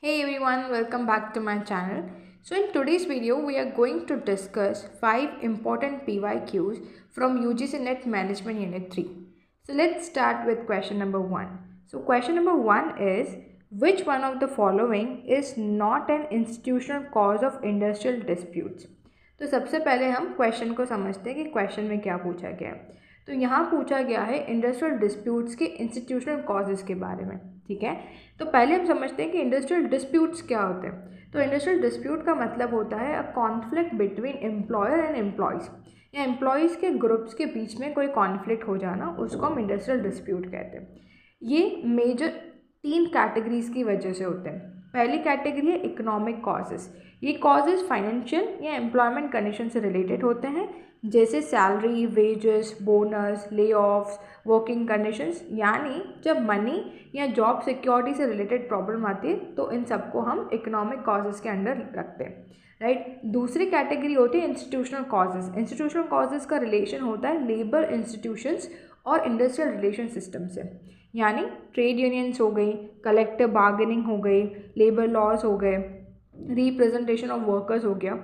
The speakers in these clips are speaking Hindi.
Hey everyone, welcome back to my channel. So in today's video, we are going to discuss 5 important PYQs from UGC NET Management Unit 3. So let's start with question number 1. So question number 1 is, which one of the following is not an institutional cause of industrial disputes? तो सबसे पहले हम क्वेश्चन को समझते हैं कि क्वेश्चन में क्या पूछा गया है। तो यहाँ पूछा गया है इंडस्ट्रियल डिस्प्यूट्स के इंस्टीट्यूशनल कॉजेज़ के बारे में। ठीक है, तो पहले हम समझते हैं कि इंडस्ट्रियल डिस्प्यूट्स क्या होते हैं। तो इंडस्ट्रियल डिस्प्यूट का मतलब होता है a conflict between employer and employees, या एम्प्लॉयज़ के ग्रुप्स के बीच में कोई कॉन्फ्लिक्ट हो जाना, उसको हम इंडस्ट्रियल डिस्प्यूट कहते हैं। ये मेजर 3 कैटेगरीज की वजह से होते हैं। पहली कैटेगरी है इकोनॉमिक कॉजेज़। ये कॉजेज़ फाइनेंशियल या एम्प्लॉयमेंट कंडीशन से रिलेटेड होते हैं, जैसे सैलरी, वेजेस, बोनस, ले ऑफ्स, वर्किंग कंडीशंस। यानी जब मनी या जॉब सिक्योरिटी से रिलेटेड प्रॉब्लम आती है तो इन सबको हम इकोनॉमिक कॉजेज़ के अंडर रखते हैं, राइट। दूसरी कैटेगरी होती है इंस्टीट्यूशनल कॉजेज़। इंस्टीट्यूशनल कॉजेज़ का रिलेशन होता है लेबर इंस्टीट्यूशंस और इंडस्ट्रियल रिलेशन सिस्टम से, यानी ट्रेड यूनियंस हो गई, कलेक्टिव बार्गेनिंग हो गई, लेबर लॉज हो गए, रिप्रेजेंटेशन ऑफ वर्कर्स हो गया,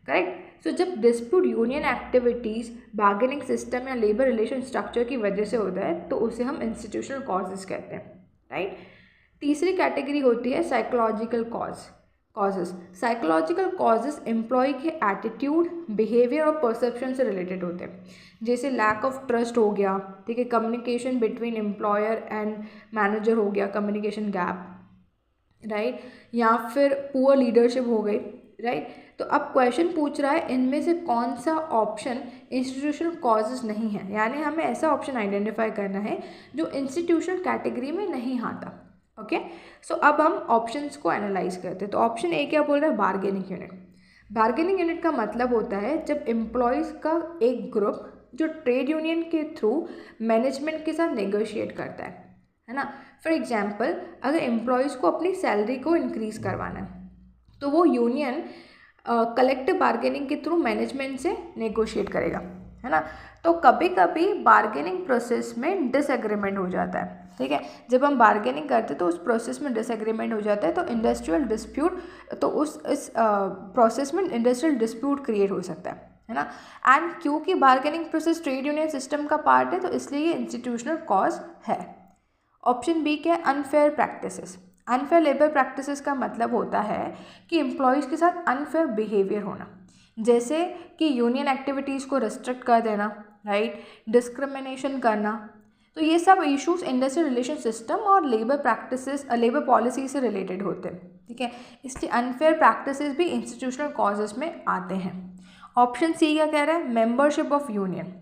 करेक्ट। सो जब dispute union activities, bargaining system या लेबर रिलेशन स्ट्रक्चर की वजह से होता है तो उसे हम इंस्टीट्यूशनल कॉजेज़ कहते हैं, राइट। तीसरी कैटेगरी होती है psychological causes. Psychological causes employ के एटीट्यूड, बिहेवियर और परसेप्शन से रिलेटेड होते हैं, जैसे लैक ऑफ ट्रस्ट हो गया, ठीक है, communication between employer and manager हो गया, कम्युनिकेशन गैप, राइट, या फिर पुअर लीडरशिप हो गई, राइट। तो अब क्वेश्चन पूछ रहा है इनमें से कौन सा ऑप्शन इंस्टीट्यूशनल कॉजेज़ नहीं है, यानी हमें ऐसा ऑप्शन आइडेंटिफाई करना है जो इंस्टीट्यूशनल कैटेगरी में नहीं आता। ओके, सो अब हम ऑप्शंस को एनालाइज करते हैं। तो ऑप्शन ए क्या बोल रहा है, बार्गेनिंग यूनिट। बार्गेनिंग यूनिट का मतलब होता है जब एम्प्लॉयज़ का एक ग्रुप जो ट्रेड यूनियन के थ्रू मैनेजमेंट के साथ नेगोशिएट करता है ना। फॉर एग्जांपल, अगर एम्प्लॉयज़ को अपनी सैलरी को इंक्रीज़ करवाना है तो वो यूनियन कलेक्टिव बार्गेनिंग के थ्रू मैनेजमेंट से नेगोशिएट करेगा, है ना। तो कभी कभी बार्गेनिंग प्रोसेस में डिसएग्रीमेंट हो जाता है, ठीक है। जब हम बार्गेनिंग करते हैं तो उस प्रोसेस में डिसएग्रीमेंट हो जाता है, तो इंडस्ट्रियल डिस्प्यूट, तो इस प्रोसेस में इंडस्ट्रियल डिस्प्यूट क्रिएट हो सकता है ना। एंड क्योंकि bargaining process trade union system का पार्ट है तो इसलिए ये इंस्टीट्यूशनल कॉज है। ऑप्शन बी क्या है, unfair practices. Unfair labour practices का मतलब होता है कि एम्प्लॉयज़ के साथ अनफेयर बिहेवियर होना, जैसे कि यूनियन एक्टिविटीज़ को रिस्ट्रिक्ट कर देना, राइट, डिस्क्रिमिनेशन करना। तो ये सब इश्यूज इंडस्ट्रियल रिलेशन सिस्टम और लेबर प्रैक्टिसेस, लेबर पॉलिसी से रिलेटेड होते हैं, ठीक है। इसलिए अनफेयर प्रैक्टिसेस भी इंस्टीट्यूशनल कॉजेज़ में आते हैं। ऑप्शन सी क्या कह रहा है, मेंबरशिप ऑफ यूनियन,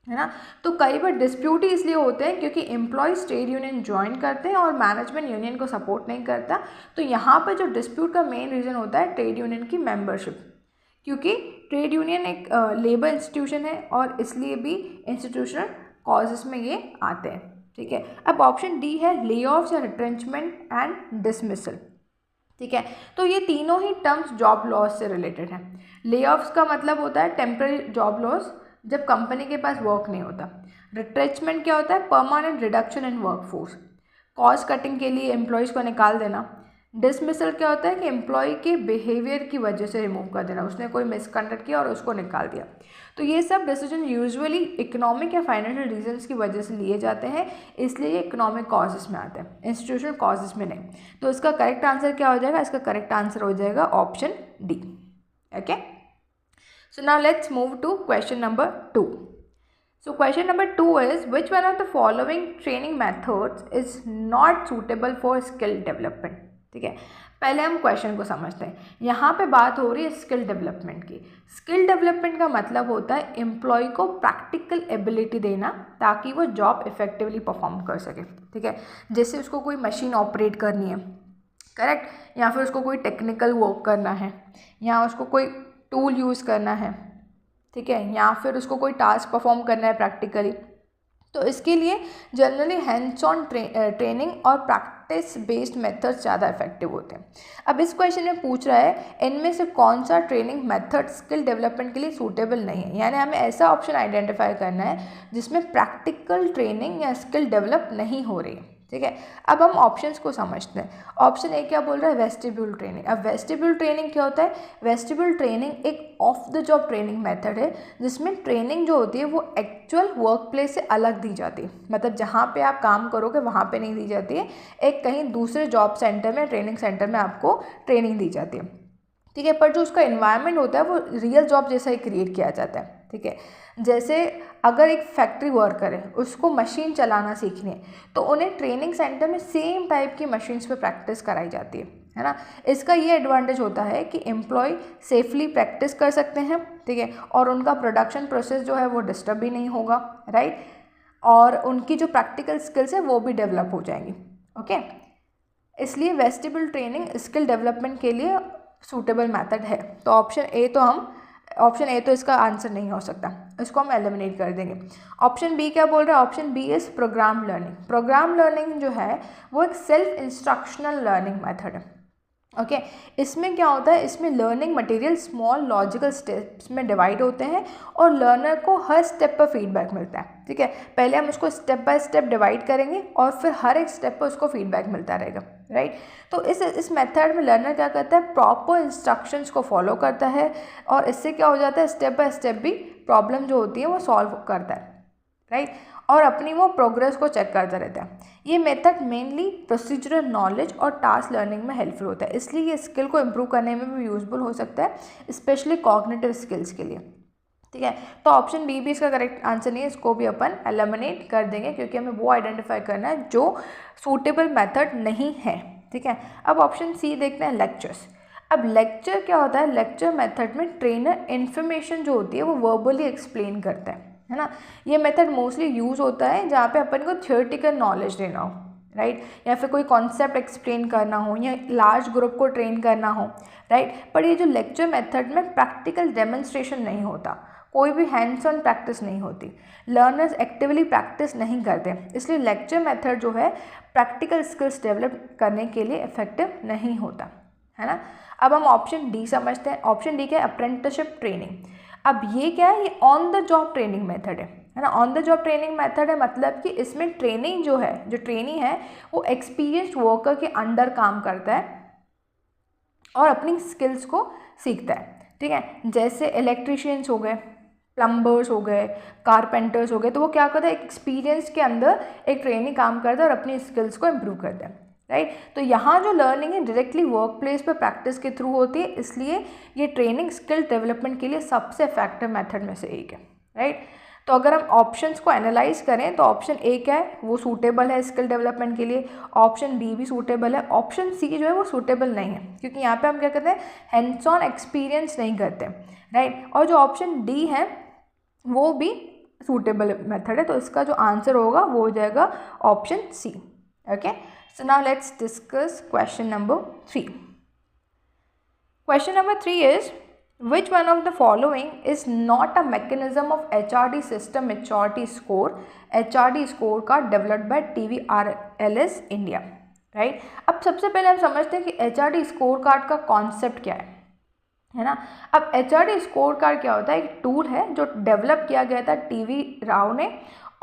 है ना। तो कई बार डिस्प्यूट ही इसलिए होते हैं क्योंकि एम्प्लॉयज़ ट्रेड यूनियन ज्वाइन करते हैं और मैनेजमेंट यूनियन को सपोर्ट नहीं करता। तो यहाँ पर जो डिस्प्यूट का मेन रीज़न होता है ट्रेड यूनियन की मेंबरशिप, क्योंकि ट्रेड यूनियन एक लेबर इंस्टीट्यूशन है और इसलिए भी इंस्टीट्यूशनल कॉजेज़ में ये आते हैं, ठीक है। अब ऑप्शन डी है ले ऑफ्स या रिट्रेंचमेंट एंड डिसमिसल, ठीक है। तो ये तीनों ही टर्म्स जॉब लॉस से रिलेटेड हैं। ले ऑफ्स का मतलब होता है टेम्पररी जॉब लॉस, जब कंपनी के पास वर्क नहीं होता। रिट्रेंचमेंट क्या होता है, permanent reduction in workforce, cost cutting के लिए एम्प्लॉयज़ को निकाल देना। डिसमिसल क्या होता है कि एम्प्लॉय के बिहेवियर की वजह से रिमूव कर देना, उसने कोई मिसकंडक्ट किया और उसको निकाल दिया। तो ये सब डिसीजन यूजुअली इकोनॉमिक या फाइनेंशियल रीजंस की वजह से लिए जाते हैं, इसलिए ये इकोनॉमिक कॉजेज़ में आते हैं, इंस्टीट्यूशनल कॉजेज़ में नहीं। तो इसका करेक्ट आंसर क्या हो जाएगा, इसका करेक्ट आंसर हो जाएगा option D. Okay, so now let's move to question number 2. So question number 2 is, which one of the following training methods is not suitable for skill development? ठीक है, पहले हम क्वेश्चन को समझते हैं। यहाँ पे बात हो रही है स्किल डेवलपमेंट की। स्किल डेवलपमेंट का मतलब होता है एम्प्लॉय को प्रैक्टिकल एबिलिटी देना ताकि वो जॉब इफेक्टिवली परफॉर्म कर सके, ठीक है। जैसे उसको कोई मशीन ऑपरेट करनी है, करेक्ट, या फिर उसको कोई टेक्निकल वर्क करना है, या उसको कोई टूल यूज़ करना है, ठीक है, या फिर उसको कोई टास्क परफॉर्म करना है प्रैक्टिकली। तो इसके लिए जनरली हैंड्स ऑन ट्रेनिंग और प्रैक्टिस बेस्ड मेथड्स ज़्यादा इफेक्टिव होते हैं। अब इस क्वेश्चन में पूछ रहा है इनमें से कौन सा ट्रेनिंग मेथड स्किल डेवलपमेंट के लिए सूटेबल नहीं है, यानी हमें ऐसा ऑप्शन आइडेंटिफाई करना है जिसमें प्रैक्टिकल ट्रेनिंग या स्किल डेवलप नहीं हो रही है, ठीक है। अब हम ऑप्शंस को समझते हैं। ऑप्शन ए क्या बोल रहा है, वेस्टिब्यूल ट्रेनिंग। अब वेस्टिब्यूल ट्रेनिंग क्या होता है, वेस्टिब्यूल ट्रेनिंग एक of the job training method है जिसमें ट्रेनिंग जो होती है वो एक्चुअल वर्क प्लेस से अलग दी जाती है। मतलब जहाँ पे आप काम करोगे वहाँ पे नहीं दी जाती है, एक कहीं दूसरे जॉब सेंटर में, ट्रेनिंग सेंटर में आपको ट्रेनिंग दी जाती है, ठीक है। पर जो उसका इन्वायरमेंट होता है वो रियल जॉब जैसा ही क्रिएट किया जाता है, ठीक है। जैसे अगर एक फैक्ट्री वर्कर है, उसको मशीन चलाना सीखनी है, तो उन्हें ट्रेनिंग सेंटर में सेम टाइप की मशीन्स पे प्रैक्टिस कराई जाती है ना। इसका ये एडवांटेज होता है कि एम्प्लॉय सेफली प्रैक्टिस कर सकते हैं, ठीक है, और उनका प्रोडक्शन प्रोसेस जो है वो डिस्टर्ब भी नहीं होगा, राइट, और उनकी जो प्रैक्टिकल स्किल्स है वो भी डेवलप हो जाएंगी, ओके। इसलिए वेस्टिब्यूल ट्रेनिंग स्किल डेवलपमेंट के लिए सूटेबल मेथड है। तो ऑप्शन ए तो इसका आंसर नहीं हो सकता, इसको हम एलिमिनेट कर देंगे। ऑप्शन बी क्या बोल रहा है, option B is programme learning. Programme learning जो है वो एक सेल्फ इंस्ट्रक्शनल लर्निंग मेथड है, ओके। इसमें क्या होता है, इसमें learning material small logical steps में डिवाइड होते हैं और लर्नर को हर स्टेप पर फीडबैक मिलता है, ठीक है। पहले हम उसको स्टेप बाय स्टेप डिवाइड करेंगे और फिर हर एक स्टेप पर उसको फीडबैक मिलता रहेगा, राइट। तो इस मेथड में लर्नर क्या करता है, प्रॉपर इंस्ट्रक्शंस को फॉलो करता है और इससे क्या हो जाता है, स्टेप बाय स्टेप भी प्रॉब्लम जो होती है वो सॉल्व करता है, राइट, और अपनी वो प्रोग्रेस को चेक करता रहता है। ये मेथड मेनली प्रोसीजरल नॉलेज और टास्क लर्निंग में हेल्पफुल होता है, इसलिए ये स्किल को इम्प्रूव करने में भी यूजफुल हो सकता है, स्पेशली कॉग्निटिव स्किल्स के लिए, ठीक है। तो ऑप्शन बी भी इसका करेक्ट आंसर नहीं है, इसको भी अपन एलिमिनेट कर देंगे क्योंकि हमें वो आइडेंटिफाई करना है जो सूटेबल मेथड नहीं है, ठीक है। अब ऑप्शन सी देखते हैं, लेक्चर्स। अब लेक्चर क्या होता है, लेक्चर मेथड में ट्रेनर इन्फॉर्मेशन जो होती है वो वर्बली एक्सप्लेन करता है ना। ये मेथड मोस्टली यूज़ होता है जहाँ पे अपन को थियोरेटिकल नॉलेज देना हो, राइट, या फिर कोई कॉन्सेप्ट एक्सप्लेन करना हो या लार्ज ग्रुप को ट्रेन करना हो, राइट। पर ये जो लेक्चर मेथड में प्रैक्टिकल डेमोन्स्ट्रेशन नहीं होता, कोई भी हैंड्स ऑन प्रैक्टिस नहीं होती, लर्नर्स एक्टिवली प्रैक्टिस नहीं करते, इसलिए लेक्चर मेथड जो है प्रैक्टिकल स्किल्स डेवलप करने के लिए इफेक्टिव नहीं होता, है ना। अब हम ऑप्शन डी समझते हैं। ऑप्शन डी क्या है, अप्रेंटिसशिप ट्रेनिंग। अब ये क्या है, ये on the job training method है ना। On the job training method है मतलब कि इसमें ट्रेनिंग जो है, जो ट्रेनी है वो एक्सपीरियंस्ड वर्कर के अंडर काम करता है और अपनी स्किल्स को सीखता है, ठीक है। जैसे इलेक्ट्रीशियंस हो गए, प्लम्बर्स हो गए, कारपेंटर्स हो गए, तो वो क्या करता है, एक एक्सपीरियंस के अंदर एक ट्रेनी काम करता है और अपनी स्किल्स को इम्प्रूव करता है, राइट। तो यहाँ जो लर्निंग है डायरेक्टली वर्क प्लेस पर प्रैक्टिस के थ्रू होती है, इसलिए ये ट्रेनिंग स्किल डेवलपमेंट के लिए सबसे इफेक्टिव मेथड में से एक है, राइट। तो अगर हम ऑप्शंस को एनालाइज करें तो ऑप्शन ए क्या है, वो सूटेबल है स्किल डेवलपमेंट के लिए, ऑप्शन बी भी सूटेबल है, ऑप्शन सी जो है वो सूटेबल नहीं है क्योंकि यहाँ पे हम क्या करते हैं, हैंड्स ऑन एक्सपीरियंस नहीं करते, राइट। और जो ऑप्शन डी है वो भी सूटेबल मेथड है, तो इसका जो आंसर होगा वो हो जाएगा option C, okay. So now let's discuss question number 3. Question number 3 is, which one of the following is not a mechanism of HRD system maturity score, HRD scorecard developed by TVRLS India, right? अब सबसे पहले हम समझते हैं कि HRD scorecard का कॉन्सेप्ट क्या है ना। अब HRD scorecard क्या होता है, एक टूल है जो डेवलप किया गया था TV राव ने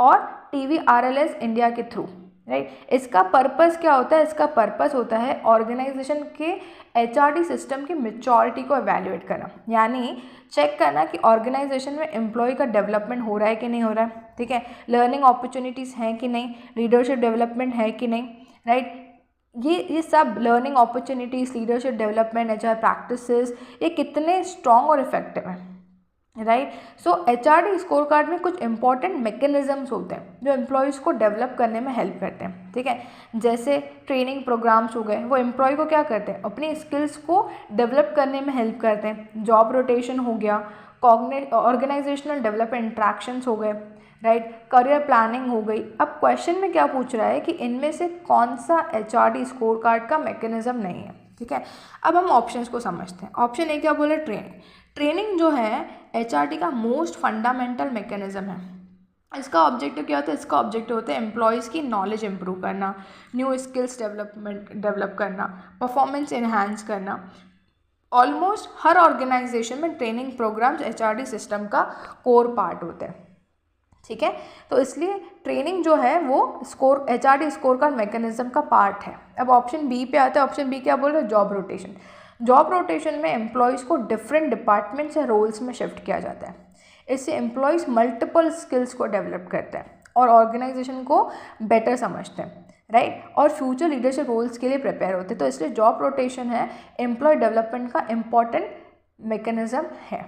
और TVRLS इंडिया के थ्रू, राइट। इसका पर्पस क्या होता है, इसका पर्पस होता है ऑर्गेनाइजेशन के HRD सिस्टम की मैच्योरिटी को एवेल्युएट करना, यानी चेक करना कि ऑर्गेनाइजेशन में एम्प्लॉय का डेवलपमेंट हो रहा है कि नहीं हो रहा है, ठीक है, लर्निंग अपॉर्चुनिटीज़ हैं कि नहीं, लीडरशिप डेवलपमेंट है कि नहीं, राइट। ये सब learning opportunities, leadership development, HR practices, ये कितने स्ट्रॉन्ग और इफेक्टिव हैं, राइट। सो HRD स्कोर कार्ड में कुछ इंपॉर्टेंट मैकेनिज्म्स होते हैं जो एम्प्लॉयज़ को डेवलप करने में हेल्प करते हैं, ठीक है। जैसे ट्रेनिंग प्रोग्राम्स हो गए, वो एम्प्लॉय को क्या करते हैं, अपनी स्किल्स को डेवलप करने में हेल्प करते हैं। जॉब रोटेशन हो गया, ऑर्गेनाइजेशनल डेवलपमेंट इंट्रैक्शंस हो गए, राइट, करियर प्लानिंग हो गई। अब क्वेश्चन में क्या पूछ रहा है कि इनमें से कौन सा HRD स्कोर कार्ड का मैकेनिज्म नहीं है, ठीक है। अब हम ऑप्शंस को समझते हैं। ऑप्शन ए क्या बोले, ट्रेनिंग। ट्रेनिंग जो है HRD का मोस्ट फंडामेंटल मैकेनिज्म है। इसका ऑब्जेक्टिव क्या होता है, इसका ऑब्जेक्टिव होता है एम्प्लॉयज़ की नॉलेज इंप्रूव करना, न्यू स्किल्स डेवलप करना, परफॉर्मेंस इन्हांस करना। ऑलमोस्ट हर ऑर्गेनाइजेशन में ट्रेनिंग प्रोग्राम्स HRD सिस्टम का कोर पार्ट होते हैं, ठीक है। तो इसलिए ट्रेनिंग जो है वो score HRD score card mechanism का पार्ट है। अब ऑप्शन बी पे आता है। ऑप्शन बी क्या बोल रहे हैं? Job rotation. जॉब रोटेशन में एम्प्लॉयज़ को डिफरेंट डिपार्टमेंट्स या रोल्स में शिफ्ट किया जाता है। इससे एम्प्लॉयज़ मल्टीपल स्किल्स को डेवलप करते हैं और ऑर्गेनाइजेशन को बेटर समझते हैं, राइट, और फ्यूचर लीडरशिप रोल्स के लिए प्रिपेयर होते हैं। तो इसलिए जॉब रोटेशन है एम्प्लॉय डेवलपमेंट का इम्पॉर्टेंट मैकेनिज्म है।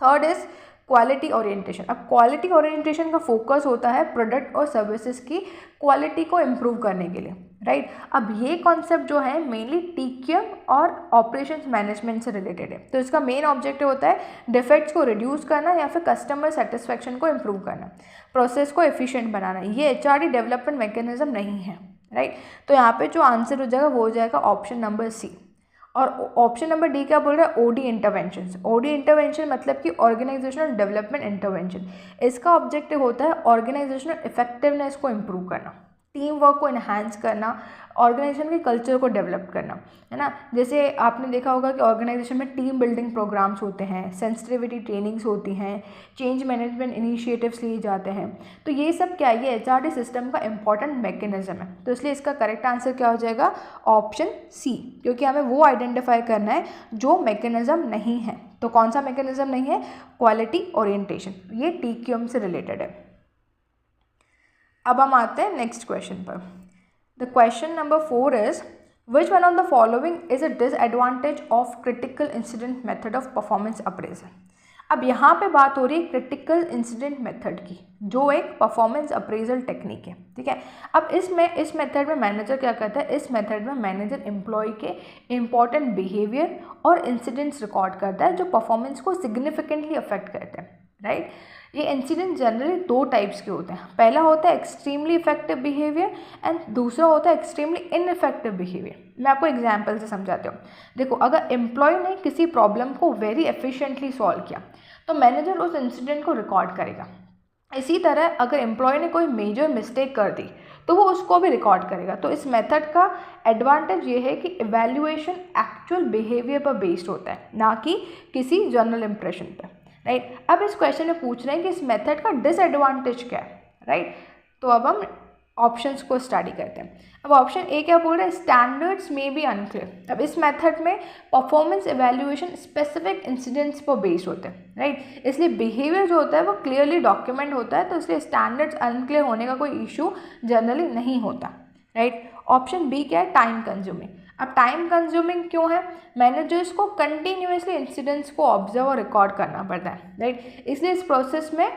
Third is quality orientation. अब क्वालिटी ओरिएंटेशन का फोकस होता है प्रोडक्ट और सर्विसेज की क्वालिटी को इम्प्रूव करने के लिए, राइट। अब ये कॉन्सेप्ट जो है मेनली TQM और ऑपरेशंस मैनेजमेंट से रिलेटेड है। तो इसका मेन ऑब्जेक्टिव होता है डिफेक्ट्स को रिड्यूस करना या फिर कस्टमर सेटिस्फेक्शन को इम्प्रूव करना, प्रोसेस को एफिशिएंट बनाना। ये HRD डेवलपमेंट मैकेनिज्म नहीं है, राइट। तो यहाँ पे जो आंसर हो जाएगा वो हो जाएगा ऑप्शन नंबर सी। और ऑप्शन नंबर डी क्या बोल रहा है? OD intervention. OD इंटरवेंशन मतलब कि ऑर्गेनाइजेशनल डेवलपमेंट इंटरवेंशन। इसका ऑब्जेक्टिव होता है ऑर्गेनाइजेशनल इफेक्टिवनेस को इम्प्रूव करना, टीम वर्क को इन्हांस करना, ऑर्गेनाइजेशन के कल्चर को डेवलप करना, है ना। जैसे आपने देखा होगा कि ऑर्गेनाइजेशन में टीम बिल्डिंग प्रोग्राम्स होते हैं, सेंसिटिविटी ट्रेनिंग्स होती हैं, चेंज मैनेजमेंट इनिशिएटिव्स लिए जाते हैं। तो ये सब क्या है? ये HRD सिस्टम का इंपॉर्टेंट मैकेनिज्म है। तो इसलिए इसका करेक्ट आंसर क्या हो जाएगा? ऑप्शन सी, क्योंकि हमें वो आइडेंटिफाई करना है जो मैकेनिज्म नहीं है। तो कौन सा मैकेनिज्म नहीं है? Quality orientation. ये TQM से रिलेटेड है। अब हम आते हैं नेक्स्ट क्वेश्चन पर। The question number 4 is which one of the following is a disadvantage of critical incident method of performance appraisal. अब यहाँ पे बात हो रही है क्रिटिकल इंसिडेंट मेथड की, जो एक परफॉर्मेंस अप्रेजल टेक्निक है, ठीक है। अब इस मेथड में मैनेजर क्या करता है? इस मेथड में मैनेजर एम्प्लॉय के इंपॉर्टेंट बिहेवियर और इंसिडेंट्स रिकॉर्ड करता है जो परफॉर्मेंस को सिग्निफिकेंटली अफेक्ट करते हैं, राइट। ये इंसिडेंट जनरली 2 टाइप्स के होते हैं। पहला होता है एक्सट्रीमली इफेक्टिव बिहेवियर एंड दूसरा होता है एक्सट्रीमली इनइफेक्टिव बिहेवियर। मैं आपको एग्जांपल से समझाती हूँ। देखो, अगर एम्प्लॉय ने किसी प्रॉब्लम को वेरी एफिशिएंटली सॉल्व किया तो मैनेजर उस इंसिडेंट को रिकॉर्ड करेगा। इसी तरह अगर एम्प्लॉय ने कोई मेजर मिस्टेक कर दी तो वो उसको भी रिकॉर्ड करेगा। तो इस मेथड का एडवांटेज ये है कि इवैल्यूएशन एक्चुअल बिहेवियर पर बेस्ड होता है, ना कि किसी जनरल इंप्रेशन पर, राइट। अब इस क्वेश्चन में पूछ रहे हैं कि इस मेथड का डिसएडवांटेज क्या है, राइट। तो अब हम ऑप्शंस को स्टडी करते हैं। अब ऑप्शन ए क्या बोल रहा है? स्टैंडर्ड्स में बी अनक्लियर। अब इस मेथड में परफॉर्मेंस इवैल्यूएशन स्पेसिफिक इंसिडेंट्स पर बेस्ड होते हैं, राइट। इसलिए बिहेवियर जो होता है वो क्लियरली डॉक्यूमेंट होता है, तो इसलिए स्टैंडर्ड्स अनक्लियर होने का कोई इशू जनरली नहीं होता, राइट। ऑप्शन बी क्या है? Time consuming. अब टाइम कंज्यूमिंग क्यों है? मैनेजर्स को कंटिन्यूसली इंसिडेंट्स को ऑब्जर्व और रिकॉर्ड करना पड़ता है, राइट। इसलिए इस प्रोसेस में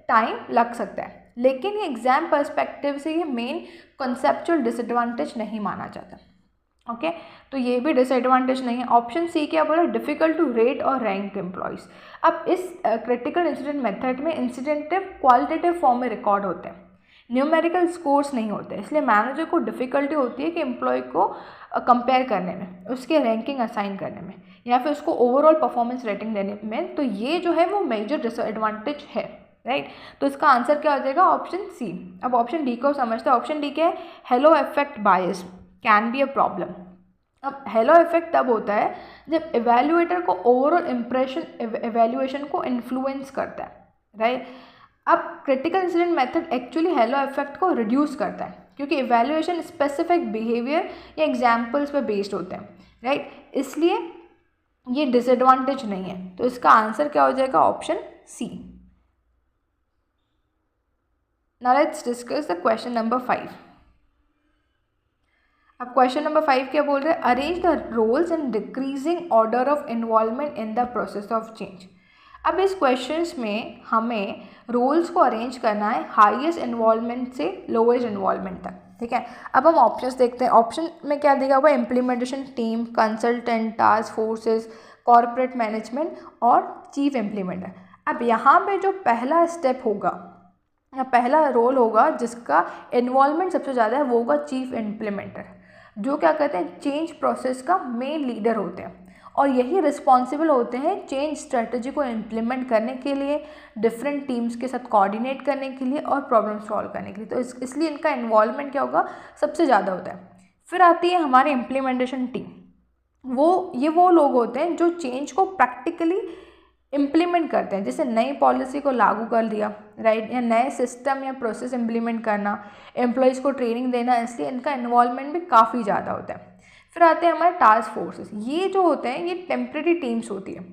टाइम लग सकता है, लेकिन ये एग्जाम पर्सपेक्टिव से ये मेन कॉन्सेप्चुअल डिसएडवांटेज नहीं माना जाता, ओके। तो ये भी डिसएडवांटेज नहीं है। ऑप्शन सी क्या बोला? डिफिकल्ट टू रेट और रैंक एम्प्लॉयज़। अब इस क्रिटिकल इंसिडेंट मेथड में इंसिडेंटिव क्वालिटेटिव फॉर्म में रिकॉर्ड होते हैं, न्यूमेरिकल स्कोर्स नहीं होते, इसलिए मैनेजर को डिफ़िकल्टी होती है कि एम्प्लॉय को कंपेयर करने में, उसके रैंकिंग असाइन करने में या फिर उसको ओवरऑल परफॉर्मेंस रेटिंग देने में। तो ये जो है वो मेजर डिसएडवांटेज है, राइट। तो इसका आंसर क्या हो जाएगा? Option C. अब ऑप्शन डी को समझते हैं। ऑप्शन डी क्या है? Hello effect bias can be a problem. अब हेलो इफेक्ट तब होता है जब इवैल्यूएटर को ओवरऑल इवैल्यूएशन को इन्फ्लुएंस करता है, राइट। अब critical incident method actually hello effect को रिड्यूस करता है, क्योंकि इवैल्यूएशन स्पेसिफिक बिहेवियर या एग्जाम्पल्स पर बेस्ड होते हैं, राइट। इसलिए ये डिसएडवांटेज नहीं है। तो इसका आंसर क्या हो जाएगा? Option C. Now let's discuss the question number 5। अब क्वेश्चन नंबर 5 क्या बोल रहे हैं? Arrange the roles in decreasing order of involvement in the process of change. अब इस क्वेश्चंस में हमें रोल्स को अरेंज करना है हाईएस्ट इन्वॉल्वमेंट से लोएस्ट इन्वॉल्वमेंट तक, ठीक है। अब हम ऑप्शंस देखते हैं। ऑप्शन में क्या दिया हुआ है? Implementation team, consultant, task forces, corporate management और चीफ इम्प्लीमेंटर। अब यहाँ पे जो पहला स्टेप होगा या पहला रोल होगा जिसका इन्वॉल्वमेंट सबसे ज़्यादा है, वो होगा चीफ इम्प्लीमेंटर, जो क्या कहते हैं? चेंज प्रोसेस का मेन लीडर होते हैं और यही रिस्पॉन्सिबल होते हैं चेंज स्ट्रेटजी को इम्प्लीमेंट करने के लिए, डिफरेंट टीम्स के साथ कोऑर्डिनेट करने के लिए और प्रॉब्लम सॉल्व करने के लिए। तो इसलिए इनका इन्वॉल्वमेंट क्या होगा? सबसे ज़्यादा होता है। फिर आती है हमारी इम्प्लीमेंटेशन टीम। वो लोग होते हैं जो चेंज को प्रैक्टिकली इम्प्लीमेंट करते हैं, जैसे नई पॉलिसी को लागू कर दिया, राइट, या नए सिस्टम या प्रोसेस इम्प्लीमेंट करना, एम्प्लॉयज़ को ट्रेनिंग देना, इसलिए इनका इन्वॉल्वमेंट भी काफ़ी ज़्यादा होता है। फिर आते हैं हमारे टास्क फोर्सेस। ये जो होते हैं ये टेम्प्रेरी टीम्स होती है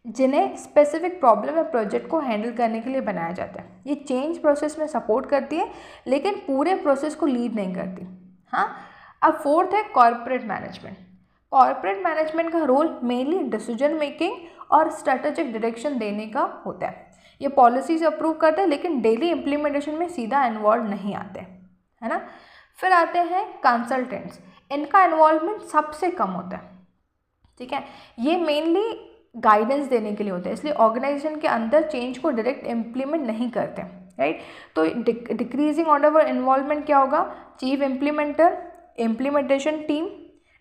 जिन्हें स्पेसिफिक प्रॉब्लम या प्रोजेक्ट को हैंडल करने के लिए बनाया जाता है। ये चेंज प्रोसेस में सपोर्ट करती है लेकिन पूरे प्रोसेस को लीड नहीं करती। हाँ, अब फोर्थ है कॉर्पोरेट मैनेजमेंट। कॉर्पोरेट मैनेजमेंट का रोल मेनली डिसीजन मेकिंग और स्ट्रेटेजिक डायरेक्शन देने का होता है। ये पॉलिसीज अप्रूव करते हैं लेकिन डेली इम्प्लीमेंटेशन में सीधा इन्वॉल्व नहीं आते, है ना। फिर आते हैं कंसल्टेंट्स। इनका इन्वॉल्वमेंट सबसे कम होता है, ठीक है। ये मेनली गाइडेंस देने के लिए होता है, इसलिए ऑर्गेनाइजेशन के अंदर चेंज को डायरेक्ट इम्प्लीमेंट नहीं करते, राइट। तो डिक्रीजिंग ऑर्डर इन्वॉल्वमेंट क्या होगा? Chief implementer, implementation team,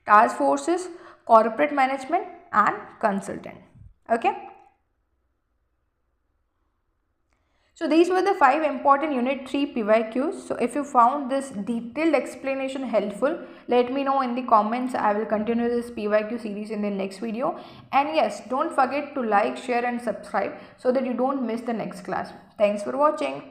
task forces, corporate management and consultant. Okay, so these were the 5 important unit 3 PYQs. So if you found this detailed explanation helpful, let me know in the comments. I will continue this PYQ series in the next video. And yes, don't forget to like, share and subscribe so that you don't miss the next class. Thanks for watching.